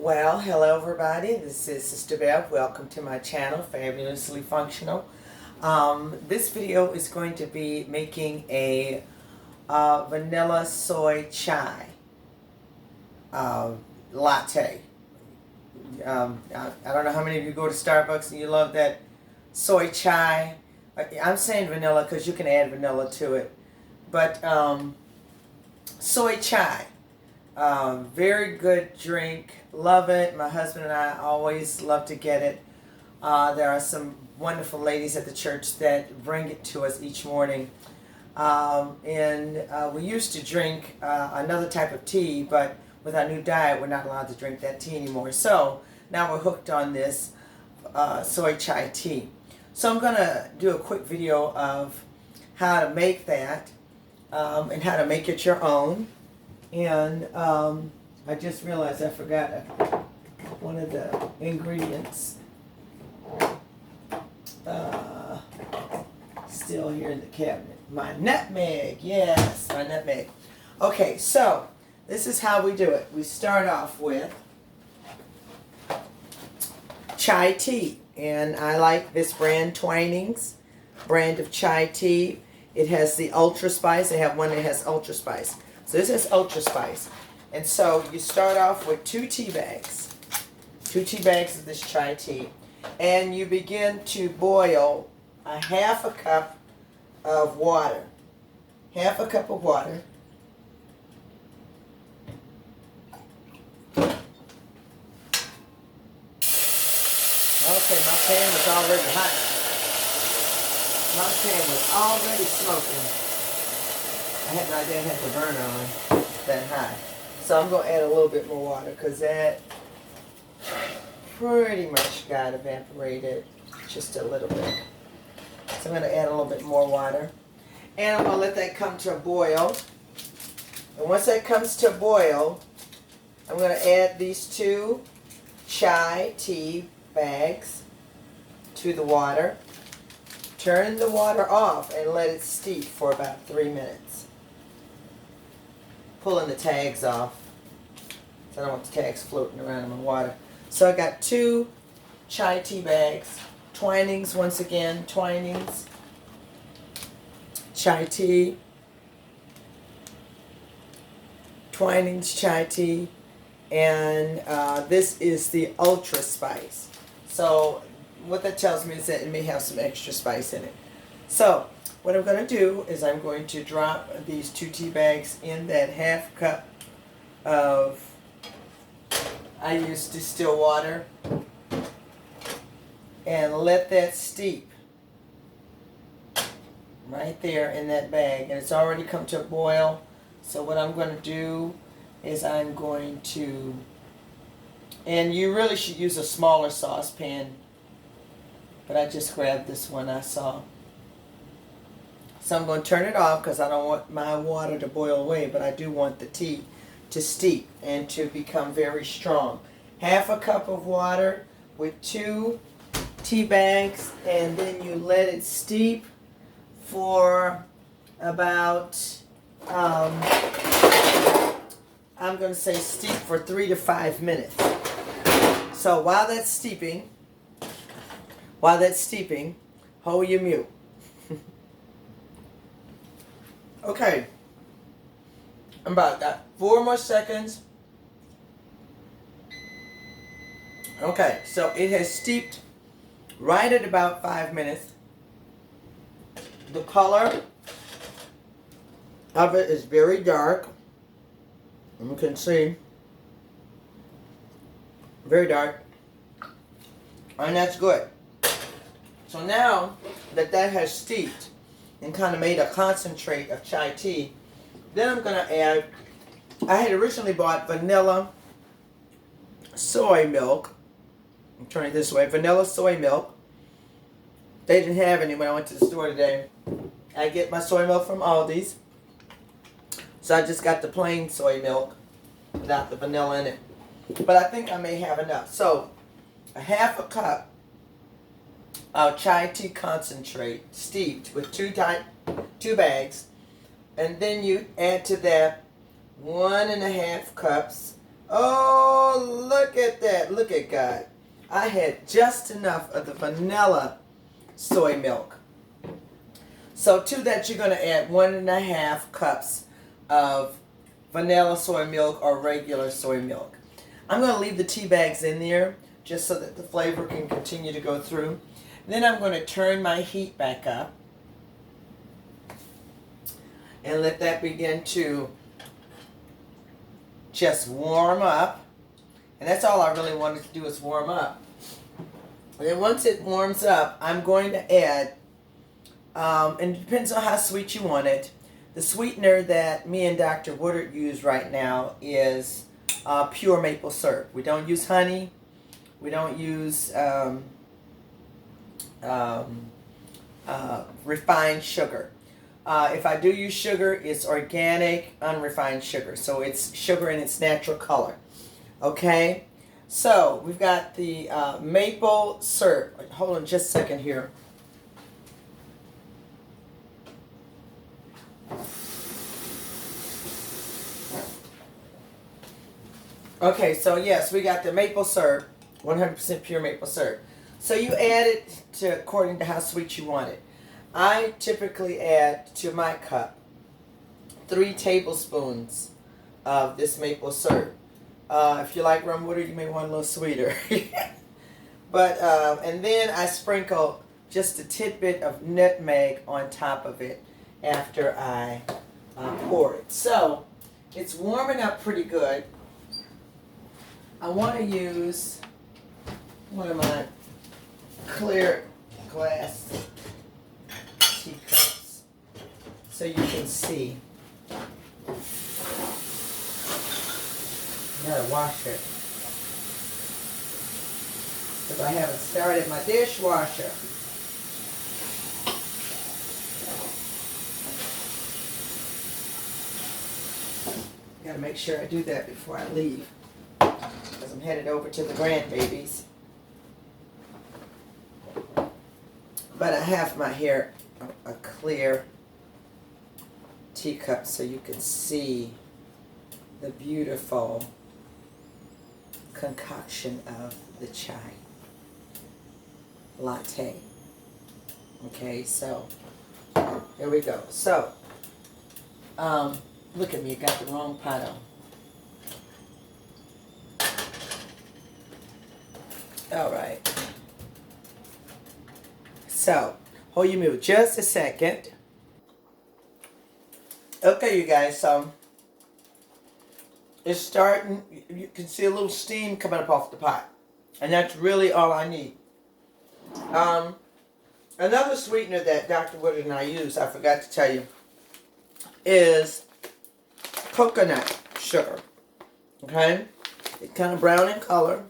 Well, hello everybody. This is Sister Bev. Welcome to my channel, Fabulously Functional. This video is going to be making a vanilla soy chai latte. I don't know how many of you go to Starbucks and you love that soy chai. I'm saying vanilla because you can add vanilla to it. But soy chai. Very good drink. Love it. My husband and I always love to get it. There are some wonderful ladies at the church that bring it to us each morning. We used to drink another type of tea, but with our new diet, we're not allowed to drink that tea anymore. So now we're hooked on this soy chai tea. So I'm going to do a quick video of how to make that and how to make it your own. And I just realized I forgot one of the ingredients. Still here in the cabinet. My nutmeg. Yes, my nutmeg. Okay, so this is how we do it. We start off with chai tea. And I like this brand, Twinings brand of chai tea. It has the ultra spice. They have one that has ultra spice. So this is ultra spice. And so you start off with 2 tea bags. 2 tea bags of this chai tea. And you begin to boil a half a cup of water. Half a cup of water. Okay, my pan was already hot. My pan was already smoking. I had no idea I had the burner on that high. So I'm going to add a little bit more water because that pretty much got evaporated just a little bit. So I'm going to add a little bit more water. And I'm going to let that come to a boil. And once that comes to a boil, I'm going to add these 2 chai tea bags to the water. Turn the water off and let it steep for about 3 minutes. Pulling the tags off. So I don't want the tags floating around in my water. So I got 2 chai tea bags. Twinings, once again, Twinings. Chai tea. Twinings chai tea. And this is the ultra spice. So what that tells me is that it may have some extra spice in it. So what I'm going to do is I'm going to drop these 2 tea bags in that half cup of, I use distilled water, and let that steep right there in that bag. And it's already come to a boil. So what I'm going to do is I'm going to, and you really should use a smaller saucepan, but I just grabbed this one I saw. So I'm going to turn it off because I don't want my water to boil away, but I do want the tea to steep and to become very strong. Half a cup of water with 2 tea bags, and then you let it steep for about, I'm going to say steep for 3 to 5 minutes. So while that's steeping, hold your mute. Okay, I'm about got 4 more seconds. Okay, so it has steeped right at about 5 minutes. The color of it is very dark. You can see, very dark, and that's good. So now that that has steeped and kind of made a concentrate of chai tea, then I'm going to add, I had originally bought vanilla soy milk. I'm turning it this way, vanilla soy milk. They didn't have any when I went to the store today. I get my soy milk from Aldi's. So I just got the plain soy milk without the vanilla in it. But I think I may have enough. So a half a cup of chai tea concentrate steeped with 2 bags, and then you add to that 1.5 cups. Oh, look at at that. Look at God. I had just enough of the vanilla soy milk. So to that, you're going to add 1.5 cups of vanilla soy milk or regular soy milk. I'm going to leave the tea bags in there just so that the flavor can continue to go through. Then I'm going to turn my heat back up and let that begin to just warm up. And that's all I really wanted to do is warm up. And then once it warms up, I'm going to add, and it depends on how sweet you want it. The sweetener that me and Dr. Woodard use right now is pure maple syrup. We don't use honey. We don't use refined sugar. If I do use sugar, it's organic, unrefined sugar. So it's sugar in its natural color. Okay? So we've got the maple syrup. Hold on just a second here. Okay, so yes, we got the maple syrup, 100% pure maple syrup. So you add it to according to how sweet you want it. I typically add to my cup 3 tablespoons of this maple syrup. If you like rum water, you may want a little sweeter. But and then I sprinkle just a tidbit of nutmeg on top of it after I pour it. So it's warming up pretty good. I want to use one of my clear glass teacups so you can see. I gotta wash it because I haven't started my dishwasher. Gotta make sure I do that before I leave because I'm headed over to the grandbabies. But I have my here a clear teacup so you can see the beautiful concoction of the chai latte. Okay, so here we go. So look at me, I got the wrong pot on. All right. So hold your mute just a second. Okay, you guys, so it's starting, you can see a little steam coming up off the pot. And that's really all I need. Another sweetener that Dr. Woodard and I use, I forgot to tell you, is coconut sugar. Okay? It's kind of brown in color.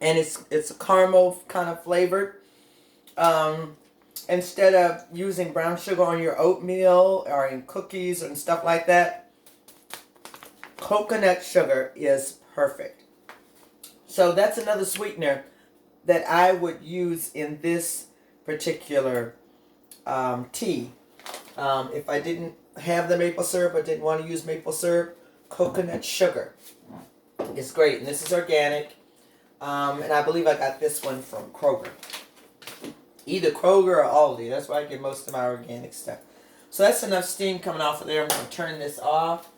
And it's a caramel kind of flavored. Instead of using brown sugar on your oatmeal or in cookies and stuff like that, coconut sugar is perfect. So that's another sweetener that I would use in this particular tea. If I didn't have the maple syrup or didn't want to use maple syrup, coconut sugar is great. And this is organic. And I believe I got this one from Kroger. Either Kroger or Aldi. That's where I get most of my organic stuff. So that's enough steam coming off of there. I'm going to turn this off.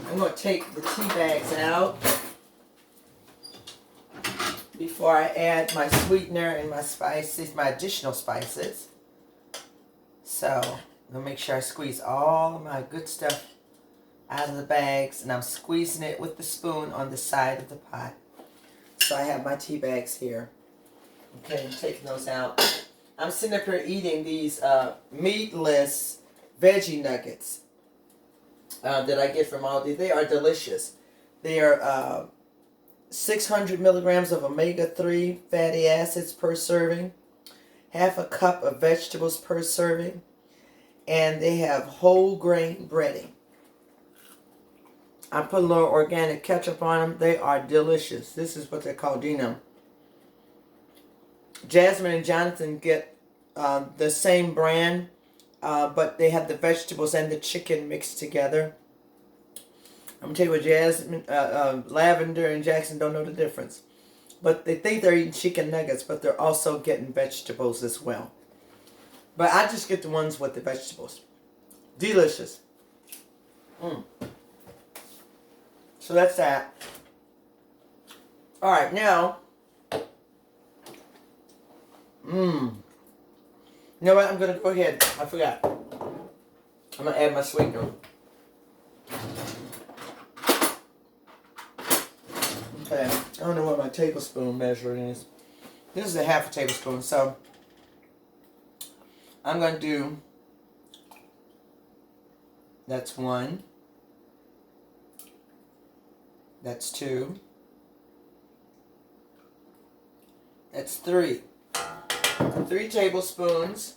I'm going to take the tea bags out before I add my sweetener and my spices, my additional spices. So I'm going to make sure I squeeze all of my good stuff out of the bags. And I'm squeezing it with the spoon on the side of the pot. So I have my tea bags here. Okay, I'm taking those out. I'm sitting up here eating these meatless veggie nuggets that I get from Aldi. They are delicious. They are 600 milligrams of omega-3 fatty acids per serving, half a cup of vegetables per serving, and they have whole grain breading. I put a little organic ketchup on them. They are delicious. This is what they call Dinam. Jasmine and Jonathan get the same brand, but they have the vegetables and the chicken mixed together. I'm going to tell you what, Jasmine, Lavender and Jackson don't know the difference. But they think they're eating chicken nuggets, but they're also getting vegetables as well. But I just get the ones with the vegetables. Delicious. So that's that. Alright, now. You know what? I'm going to go ahead. I forgot. I'm going to add my sweetener. Okay. I don't know what my tablespoon measure is. This is a half a tablespoon. So I'm going to do. That's 1. That's 2. That's 3. 3 tablespoons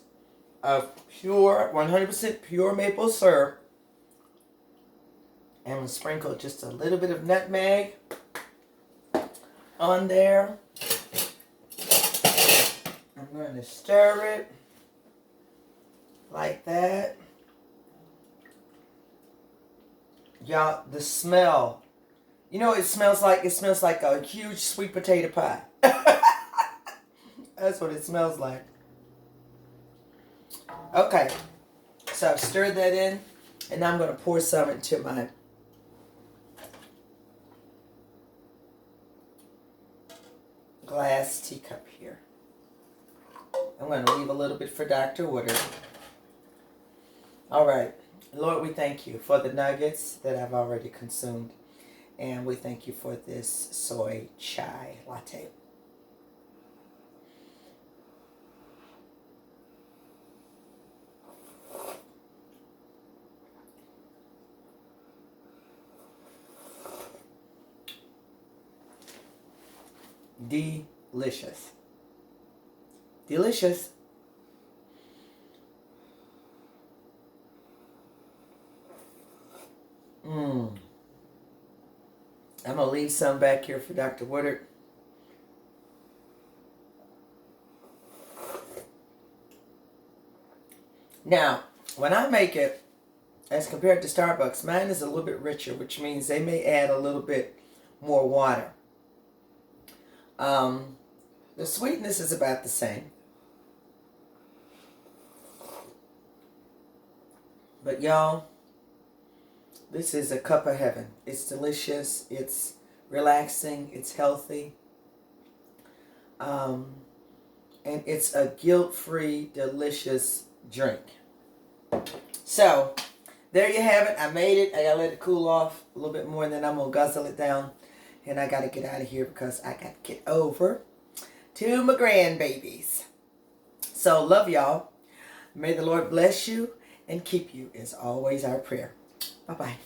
of pure, 100% pure maple syrup. And we'll sprinkle just a little bit of nutmeg on there. I'm going to stir it like that. Y'all, the smell. You know what it smells like? It smells like a huge sweet potato pie. That's what it smells like. Okay. So I've stirred that in. And now I'm going to pour some into my glass teacup here. I'm going to leave a little bit for Dr. Woodard. All right. Lord, we thank you for the nuggets that I've already consumed. And we thank you for this soy chai latte. Delicious. Delicious. I'm going to leave some back here for Dr. Woodard. Now, when I make it, as compared to Starbucks, mine is a little bit richer, which means they may add a little bit more water. The sweetness is about the same. But y'all, this is a cup of heaven. It's delicious. It's relaxing. It's healthy. And it's a guilt-free, delicious drink. So, there you have it. I made it. I got to let it cool off a little bit more, and then I'm going to guzzle it down. And I got to get out of here because I got to get over to my grandbabies. So, love y'all. May the Lord bless you and keep you is always our prayer. Bye-bye.